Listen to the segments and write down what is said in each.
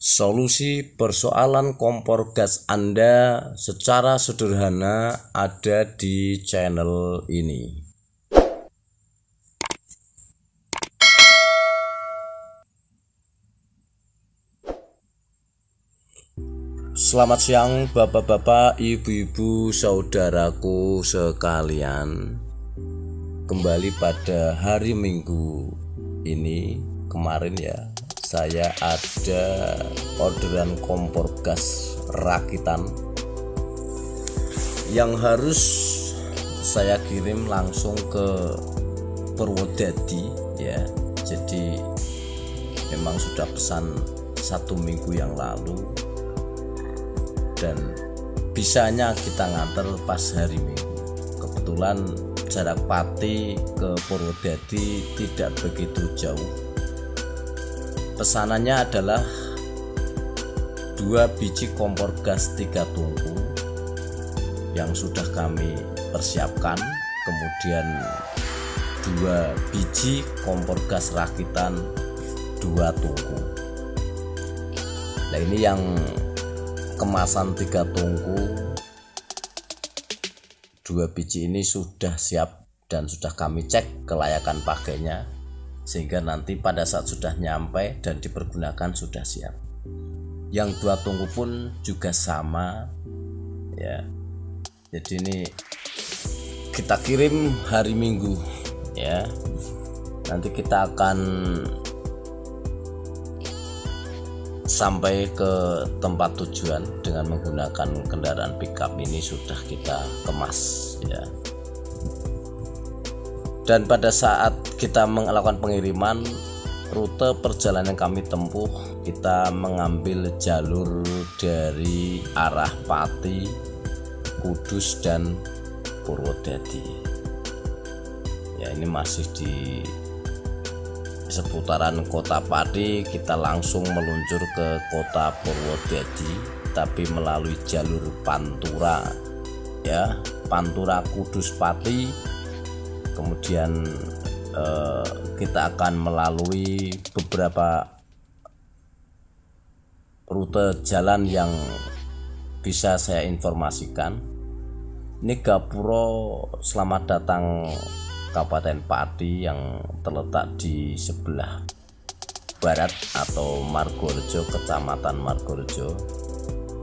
Solusi persoalan kompor gas Anda secara sederhana ada di channel ini. Selamat siang bapak-bapak, ibu-ibu, saudaraku sekalian. Kembali pada hari Minggu ini, kemarin ya, saya ada orderan kompor gas rakitan yang harus saya kirim langsung ke Purwodadi ya. Jadi memang sudah pesan 1 minggu yang lalu dan bisanya kita nganter pas hari Minggu. Kebetulan jarak Pati ke Purwodadi tidak begitu jauh. Pesanannya adalah 2 biji kompor gas 3 tungku yang sudah kami persiapkan, kemudian 2 biji kompor gas rakitan 2 tungku. Nah, ini yang kemasan 3 tungku 2 biji ini sudah siap dan sudah kami cek kelayakan pakainya, sehingga nanti pada saat sudah nyampe dan dipergunakan sudah siap. Yang 2 tungku pun juga sama ya. Jadi ini kita kirim hari Minggu ya. Nanti kita akan sampai ke tempat tujuan dengan menggunakan kendaraan pickup. Ini sudah kita kemas ya. Dan pada saat kita melakukan pengiriman, rute perjalanan yang kami tempuh, kita mengambil jalur dari arah Pati, Kudus, dan Purwodadi. Ya, ini masih di seputaran kota Pati. Kita langsung meluncur ke kota Purwodadi, tapi melalui jalur Pantura ya, Pantura Kudus Pati. Kemudian kita akan melalui beberapa rute jalan yang bisa saya informasikan. Ini Gapuro Selamat Datang Kabupaten Pati yang terletak di sebelah barat atau Margorejo, Kecamatan Margorejo.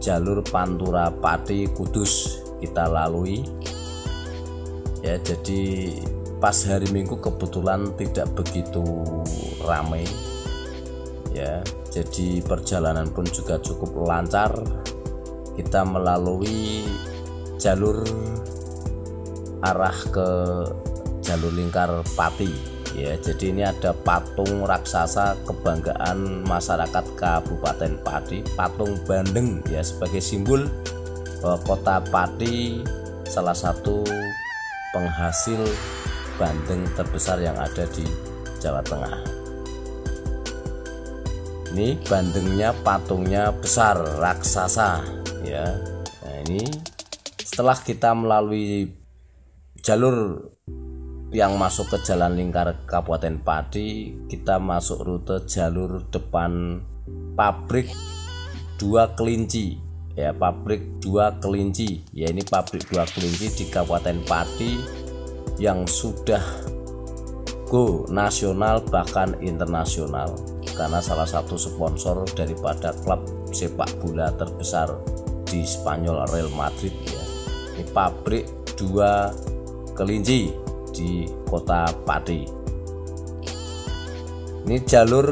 Jalur Pantura Pati Kudus kita lalui ya. Jadi pas hari Minggu kebetulan tidak begitu ramai ya. Jadi perjalanan pun juga cukup lancar. Kita melalui jalur arah ke jalur lingkar Pati ya. Jadi ini ada patung raksasa kebanggaan masyarakat Kabupaten Pati, patung Bandeng ya, sebagai simbol kota Pati salah satu penghasil bandeng terbesar yang ada di Jawa Tengah. Ini bandengnya, patungnya besar, raksasa ya. Nah, ini setelah kita melalui jalur yang masuk ke jalan lingkar Kabupaten Pati, kita masuk rute jalur depan pabrik 2 kelinci ya, pabrik 2 kelinci ya. Ini pabrik 2 kelinci di Kabupaten Pati yang sudah go nasional bahkan internasional, karena salah satu sponsor daripada klub sepak bola terbesar di Spanyol, Real Madrid ya. Ini pabrik 2 kelinci di kota Pati. Ini jalur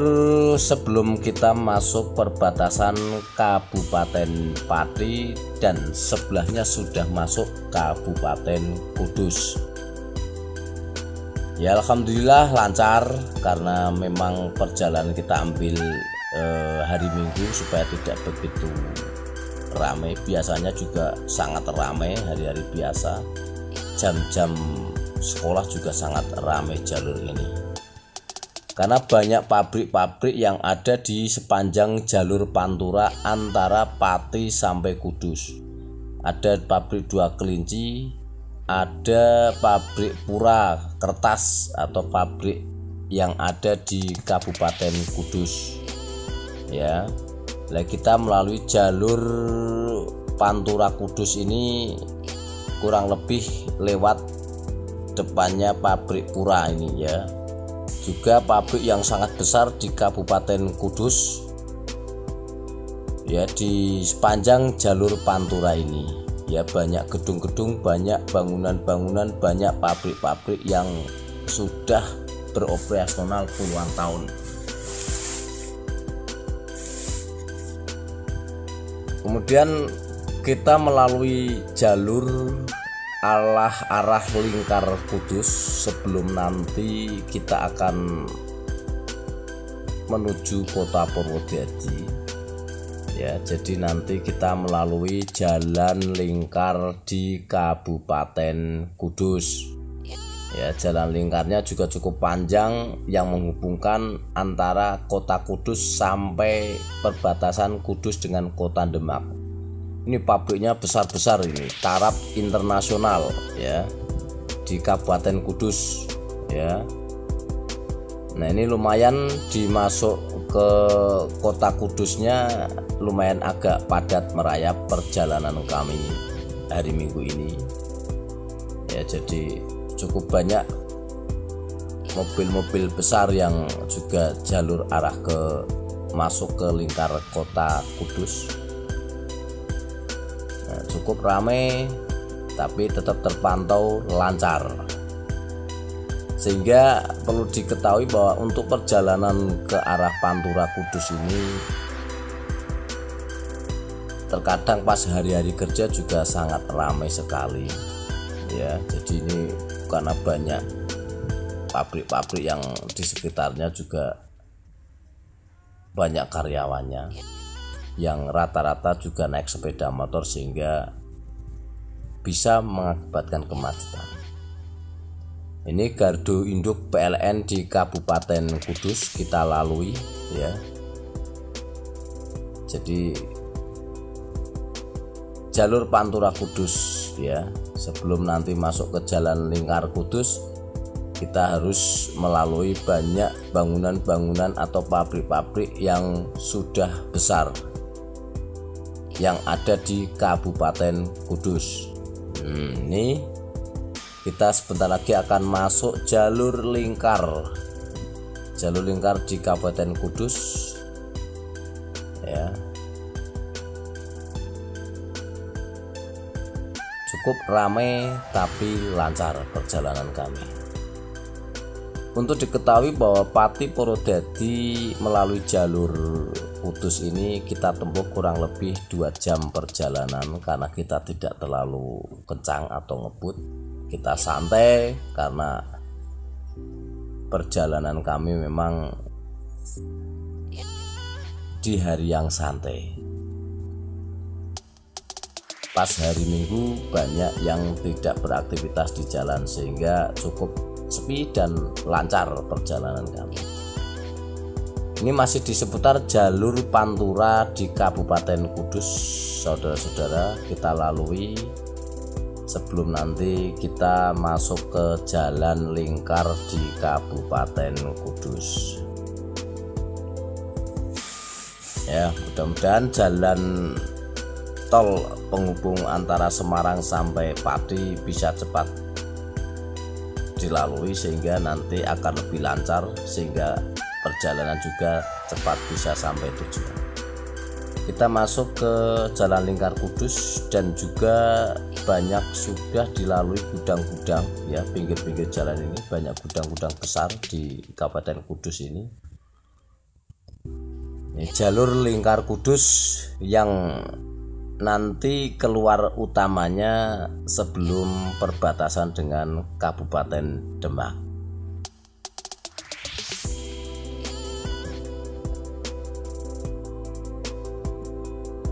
sebelum kita masuk perbatasan Kabupaten Pati, dan sebelahnya sudah masuk Kabupaten Kudus. Ya, alhamdulillah lancar, karena memang perjalanan kita ambil hari Minggu supaya tidak begitu ramai. Biasanya juga sangat ramai hari-hari biasa, jam-jam sekolah juga sangat ramai jalur ini, karena banyak pabrik-pabrik yang ada di sepanjang jalur Pantura antara Pati sampai Kudus. Ada pabrik 2 kelinci, ada pabrik Pura Kertas atau pabrik yang ada di Kabupaten Kudus ya. Nah, kita melalui jalur Pantura Kudus ini kurang lebih lewat depannya pabrik Pura ini ya. Juga pabrik yang sangat besar di Kabupaten Kudus ya, di sepanjang jalur Pantura ini ya, banyak gedung-gedung, banyak bangunan-bangunan, banyak pabrik-pabrik yang sudah beroperasional puluhan tahun. Kemudian kita melalui jalur arah Lingkar Kudus sebelum nanti kita akan menuju kota Purwodadi ya. Jadi nanti kita melalui jalan lingkar di Kabupaten Kudus ya. Jalan lingkarnya juga cukup panjang yang menghubungkan antara kota Kudus sampai perbatasan Kudus dengan kota Demak. Ini pabriknya besar-besar, ini taraf internasional ya di Kabupaten Kudus ya. Nah, ini lumayan dimasuk ke kota Kudusnya, lumayan agak padat merayap perjalanan kami hari Minggu ini ya. Jadi cukup banyak mobil-mobil besar yang juga jalur arah ke masuk ke lingkar kota Kudus. Cukup ramai tapi tetap terpantau lancar, sehingga perlu diketahui bahwa untuk perjalanan ke arah Pantura Kudus ini terkadang pas hari-hari kerja juga sangat ramai sekali ya. Jadi ini karena banyak pabrik-pabrik yang di sekitarnya juga banyak karyawannya yang rata-rata juga naik sepeda motor, sehingga bisa mengakibatkan kemacetan. Ini gardu induk PLN di Kabupaten Kudus kita lalui ya. Jadi jalur Pantura Kudus ya, sebelum nanti masuk ke jalan lingkar Kudus kita harus melalui banyak bangunan-bangunan atau pabrik-pabrik yang sudah besar yang ada di Kabupaten Kudus. Ini kita sebentar lagi akan masuk jalur lingkar di Kabupaten Kudus ya. Cukup ramai tapi lancar perjalanan kami. Untuk diketahui bahwa Pati Purwodadi melalui jalur Kudus ini kita tempuh kurang lebih 2 jam perjalanan, karena kita tidak terlalu kencang atau ngebut, kita santai karena perjalanan kami memang di hari yang santai. Pas hari Minggu banyak yang tidak beraktivitas di jalan, sehingga cukup sepi dan lancar perjalanan kami. Ini masih di seputar jalur Pantura di Kabupaten Kudus, saudara-saudara, kita lalui sebelum nanti kita masuk ke jalan lingkar di Kabupaten Kudus ya. Mudah-mudahan jalan tol penghubung antara Semarang sampai Pati bisa cepat dilalui, sehingga nanti akan lebih lancar, sehingga perjalanan juga cepat bisa sampai tujuan. Kita masuk ke jalan lingkar Kudus dan juga banyak sudah dilalui gudang-gudang ya. Pinggir-pinggir jalan ini banyak gudang-gudang besar di Kabupaten Kudus ini. Jalur lingkar Kudus yang nanti keluar utamanya sebelum perbatasan dengan Kabupaten Demak.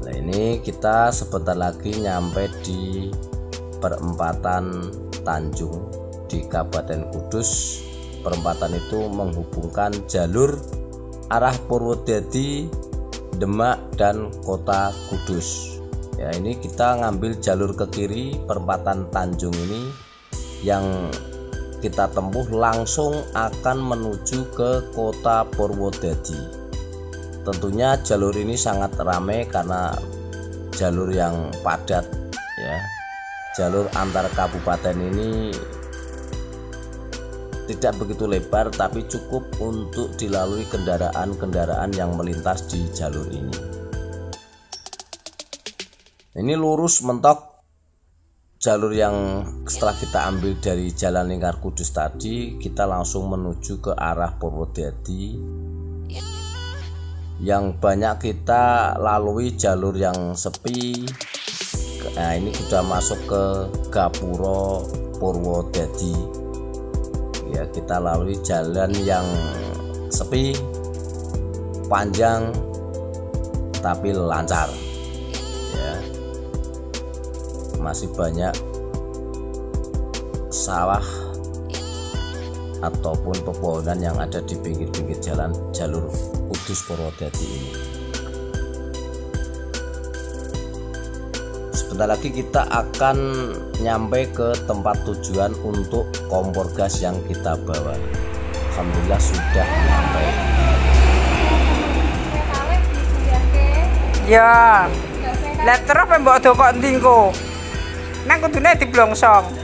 Nah, ini kita sebentar lagi nyampe di perempatan Tanjung di Kabupaten Kudus. Perempatan itu menghubungkan jalur arah Purwodadi, Demak, dan kota Kudus. Ya, ini kita ngambil jalur ke kiri perempatan Tanjung ini yang kita tempuh langsung akan menuju ke kota Purwodadi. Tentunya jalur ini sangat ramai karena jalur yang padat ya. Jalur antar kabupaten ini tidak begitu lebar tapi cukup untuk dilalui kendaraan-kendaraan yang melintas di jalur ini. Ini lurus mentok jalur yang setelah kita ambil dari Jalan Lingkar Kudus tadi, kita langsung menuju ke arah Purwodadi. Yang banyak kita lalui jalur yang sepi. Nah, ini sudah masuk ke Gapuro Purwodadi. Ya, kita lalui jalan yang sepi, panjang, tapi lancar. Ya, masih banyak sawah ataupun pepohonan yang ada di pinggir-pinggir jalan jalur Kudus Purwodadi ini. Sebentar lagi kita akan nyampe ke tempat tujuan untuk kompor gas yang kita bawa. Alhamdulillah sudah nyampe. Ya, lah terus mbok dokok ndi engko? Nang kudune diblongsong.